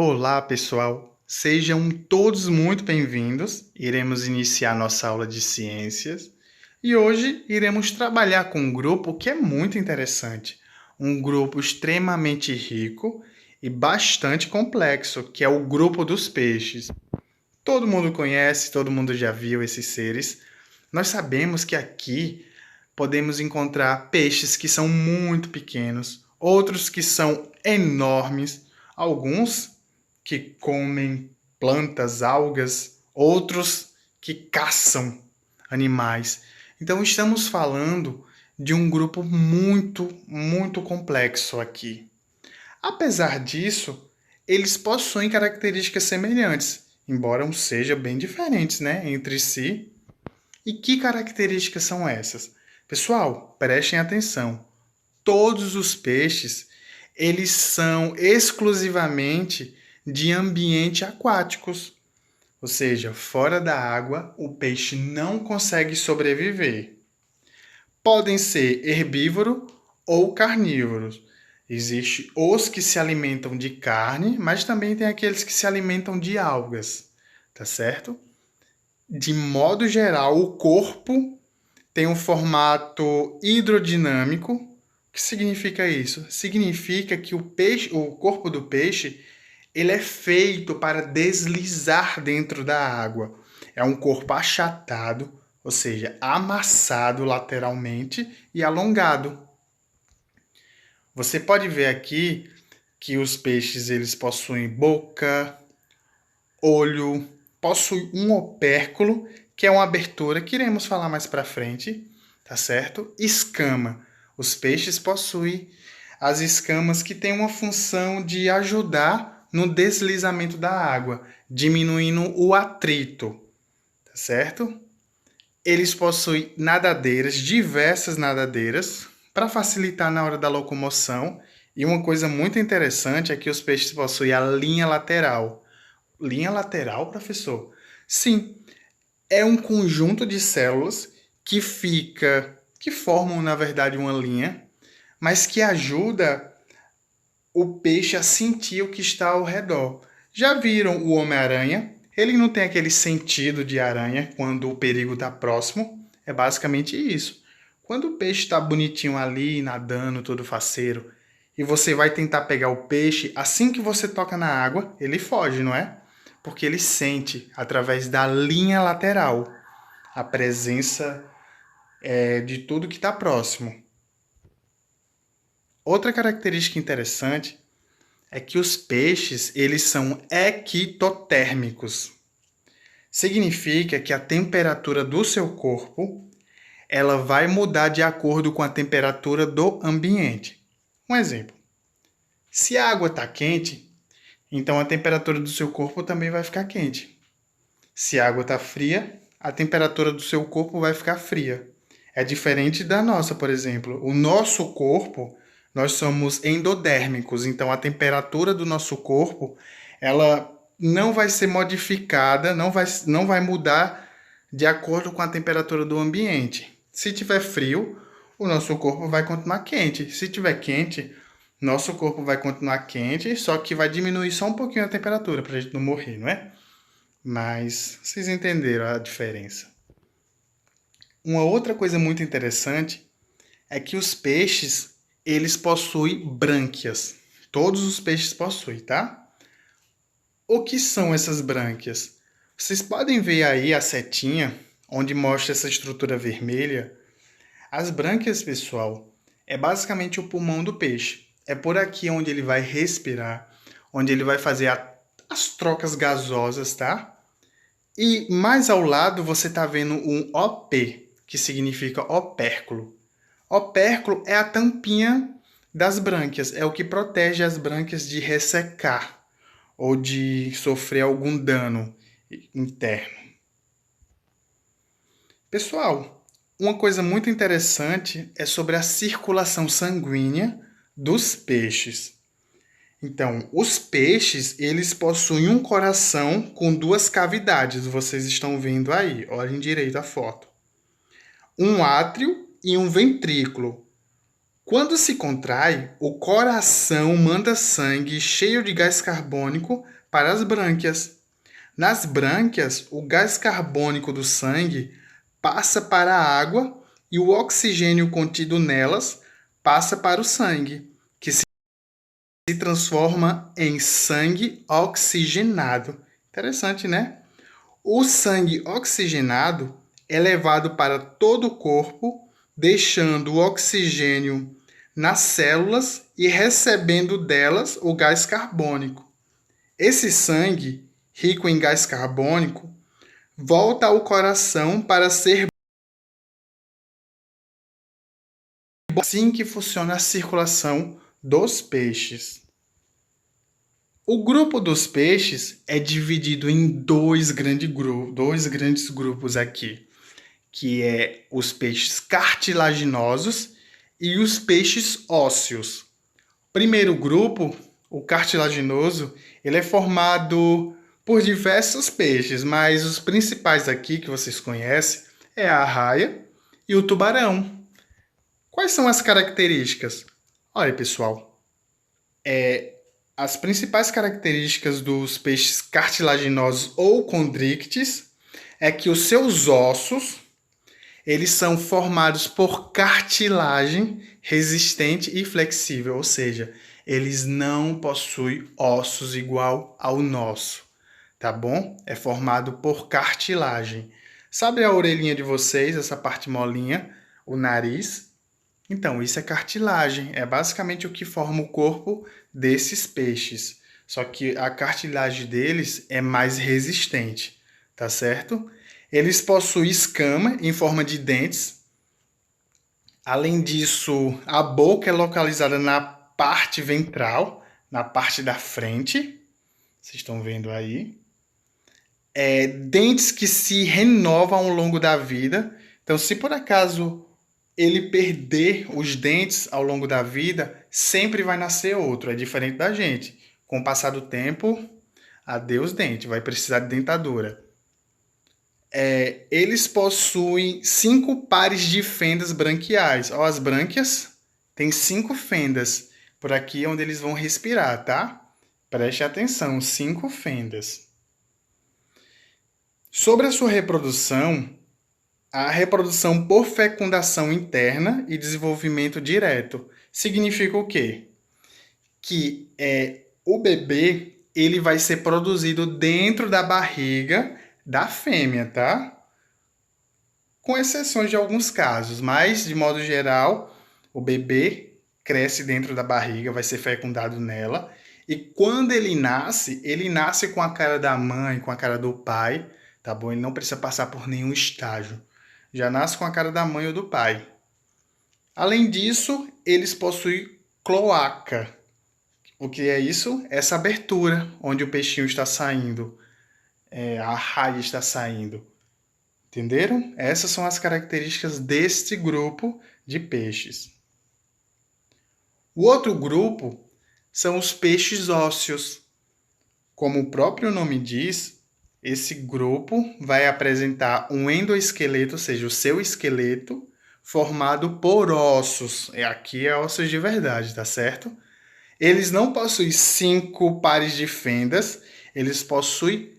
Olá, pessoal! Sejam todos muito bem-vindos. Iremos iniciar nossa aula de ciências e hoje iremos trabalhar com um grupo que é muito interessante, um grupo extremamente rico e bastante complexo, que é o grupo dos peixes. Todo mundo conhece, todo mundo já viu esses seres. Nós sabemos que aqui podemos encontrar peixes que são muito pequenos, outros que são enormes, alguns que comem plantas, algas, outros que caçam animais. Então estamos falando de um grupo muito complexo aqui. Apesar disso, eles possuem características semelhantes, embora sejam bem diferentes, né, entre si. E que características são essas? Pessoal, prestem atenção. Todos os peixes, eles são exclusivamente de ambiente aquáticos. Ou seja, fora da água, o peixe não consegue sobreviver. Podem ser herbívoro ou carnívoros. Existem os que se alimentam de carne, mas também tem aqueles que se alimentam de algas, tá certo? De modo geral, o corpo tem um formato hidrodinâmico. O que significa isso? Significa que o corpo do peixe, ele é feito para deslizar dentro da água. É um corpo achatado, ou seja, amassado lateralmente e alongado. Você pode ver aqui que os peixes eles possuem boca, olho, possuem um opérculo, que é uma abertura que iremos falar mais para frente, tá certo? Escama. Os peixes possuem as escamas que têm uma função de ajudar no deslizamento da água, diminuindo o atrito, tá certo? Eles possuem nadadeiras, diversas nadadeiras, para facilitar na hora da locomoção. E uma coisa muito interessante é que os peixes possuem a linha lateral. Linha lateral, professor? Sim, é um conjunto de células que formam, na verdade, uma linha, mas que ajuda o peixe a sentir o que está ao redor. Já viram o Homem-Aranha? Ele não tem aquele sentido de aranha quando o perigo está próximo. É basicamente isso. Quando o peixe está bonitinho ali, nadando, todo faceiro, e você vai tentar pegar o peixe, assim que você toca na água, ele foge, não é? Porque ele sente, através da linha lateral, a presença de tudo que está próximo. Outra característica interessante é que os peixes eles são ectotérmicos. Significa que a temperatura do seu corpo ela vai mudar de acordo com a temperatura do ambiente. Um exemplo: se a água está quente, então a temperatura do seu corpo também vai ficar quente. Se a água está fria, a temperatura do seu corpo vai ficar fria. É diferente da nossa, por exemplo. O nosso corpo, nós somos endodérmicos, então a temperatura do nosso corpo, ela não vai ser modificada, não vai mudar de acordo com a temperatura do ambiente. Se tiver frio, o nosso corpo vai continuar quente. Se tiver quente, nosso corpo vai continuar quente, só que vai diminuir só um pouquinho a temperatura para a gente não morrer, não é? Mas vocês entenderam a diferença. Uma outra coisa muito interessante é que os peixes, eles possuem brânquias. Todos os peixes possuem, tá? O que são essas brânquias? Vocês podem ver aí a setinha, onde mostra essa estrutura vermelha. As brânquias, pessoal, é basicamente o pulmão do peixe. É por aqui onde ele vai respirar, onde ele vai fazer as trocas gasosas, tá? E mais ao lado você está vendo um OP, que significa opérculo. Opérculo é a tampinha das brânquias, é o que protege as brânquias de ressecar ou de sofrer algum dano interno. Pessoal, uma coisa muito interessante é sobre a circulação sanguínea dos peixes. Então, os peixes, eles possuem um coração com duas cavidades, vocês estão vendo aí, olhem direito a foto. Um átrio e um ventrículo. Quando se contrai, o coração manda sangue cheio de gás carbônico para as brânquias. Nas brânquias, o gás carbônico do sangue passa para a água e o oxigênio contido nelas passa para o sangue, que se transforma em sangue oxigenado. Interessante, né? O sangue oxigenado é levado para todo o corpo, deixando o oxigênio nas células e recebendo delas o gás carbônico. Esse sangue, rico em gás carbônico, volta ao coração para ser assim que funciona a circulação dos peixes. O grupo dos peixes é dividido em dois grandes grupos aqui, que é os peixes cartilaginosos e os peixes ósseos. Primeiro grupo, o cartilaginoso, ele é formado por diversos peixes, mas os principais aqui que vocês conhecem é a arraia e o tubarão. Quais são as características? Olha, pessoal, as principais características dos peixes cartilaginosos ou condrictes é que os seus ossos eles são formados por cartilagem resistente e flexível, ou seja, eles não possuem ossos igual ao nosso, tá bom? É formado por cartilagem. Sabe a orelhinha de vocês, essa parte molinha, o nariz? Então, isso é cartilagem, é basicamente o que forma o corpo desses peixes. Só que a cartilagem deles é mais resistente, tá certo? Eles possuem escama em forma de dentes. Além disso, a boca é localizada na parte ventral, na parte da frente. Vocês estão vendo aí. Dentes que se renovam ao longo da vida. Então, se por acaso ele perder os dentes ao longo da vida, sempre vai nascer outro. É diferente da gente. Com o passar do tempo, adeus dente, vai precisar de dentadura. Eles possuem 5 pares de fendas branquiais. Ó, as brânquias têm 5 fendas. Por aqui é onde eles vão respirar, tá? Preste atenção, 5 fendas. Sobre a sua reprodução, a reprodução por fecundação interna e desenvolvimento direto significa o quê? Que o bebê ele vai ser produzido dentro da barriga da fêmea, tá? Com exceções de alguns casos, mas de modo geral, o bebê cresce dentro da barriga, vai ser fecundado nela, e quando ele nasce com a cara da mãe, com a cara do pai, tá bom? Ele não precisa passar por nenhum estágio. Já nasce com a cara da mãe ou do pai. Além disso, eles possuem cloaca. O que é isso? Essa abertura onde o peixinho está saindo, a raia está saindo. Entenderam? Essas são as características deste grupo de peixes. O outro grupo são os peixes ósseos. Como o próprio nome diz, esse grupo vai apresentar um endoesqueleto, ou seja, o seu esqueleto, formado por ossos. Aqui é ossos de verdade, tá certo? Eles não possuem 5 pares de fendas, eles possuem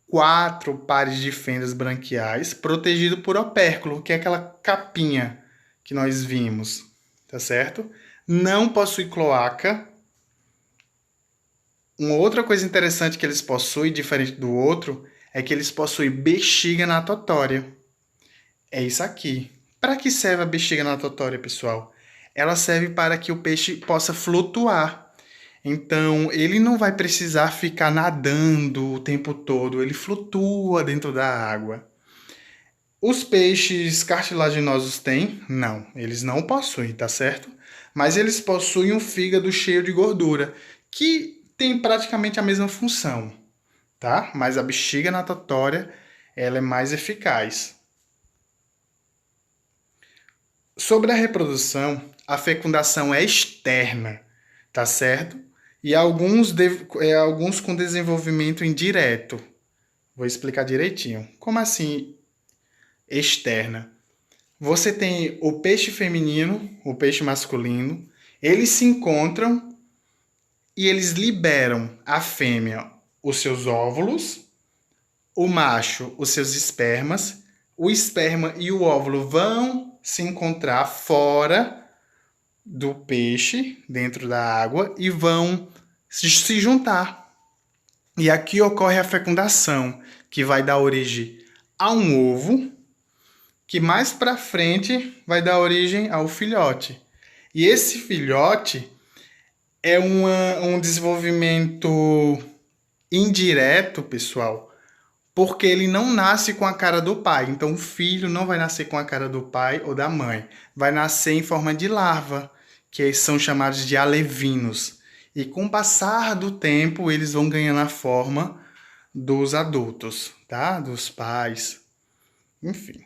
4 pares de fendas branquiais, protegido por opérculo, que é aquela capinha que nós vimos, tá certo? Não possui cloaca. Uma outra coisa interessante que eles possuem, diferente do outro, é que eles possuem bexiga natatória. É isso aqui. Para que serve a bexiga natatória, pessoal? Ela serve para que o peixe possa flutuar. Então, ele não vai precisar ficar nadando o tempo todo, ele flutua dentro da água. Os peixes cartilaginosos têm? Não, eles não possuem, tá certo? Mas eles possuem um fígado cheio de gordura, que tem praticamente a mesma função, tá? Mas a bexiga natatória, ela é mais eficaz. Sobre a reprodução, a fecundação é externa, tá certo? E alguns com desenvolvimento indireto. Vou explicar direitinho. Como assim externa? Você tem o peixe feminino, o peixe masculino. Eles se encontram e eles liberam a fêmea os seus óvulos, o macho os seus espermas. O esperma e o óvulo vão se encontrar fora do peixe, dentro da água, e vão se juntar. E aqui ocorre a fecundação, que vai dar origem a um ovo, que mais para frente vai dar origem ao filhote. E esse filhote é um desenvolvimento indireto, pessoal, porque ele não nasce com a cara do pai. Então, o filho não vai nascer com a cara do pai ou da mãe. Vai nascer em forma de larva, que são chamados de alevinos. E com o passar do tempo, eles vão ganhando a forma dos adultos, tá? Dos pais. Enfim.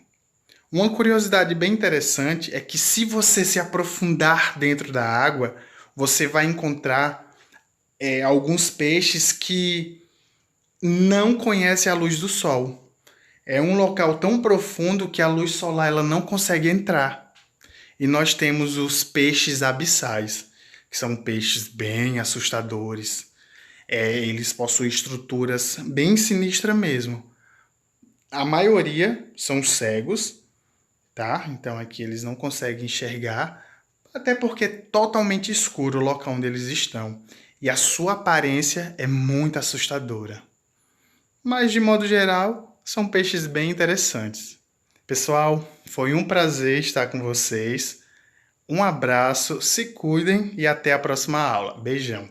Uma curiosidade bem interessante é que se você se aprofundar dentro da água, você vai encontrar alguns peixes que não conhecem a luz do sol. É um local tão profundo que a luz solar ela não consegue entrar. E nós temos os peixes abissais, que são peixes bem assustadores. Eles possuem estruturas bem sinistras mesmo. A maioria são cegos, tá? Então aqui eles não conseguem enxergar, até porque é totalmente escuro o local onde eles estão. E a sua aparência é muito assustadora. Mas de modo geral, são peixes bem interessantes. Pessoal, foi um prazer estar com vocês. Um abraço, se cuidem e até a próxima aula. Beijão!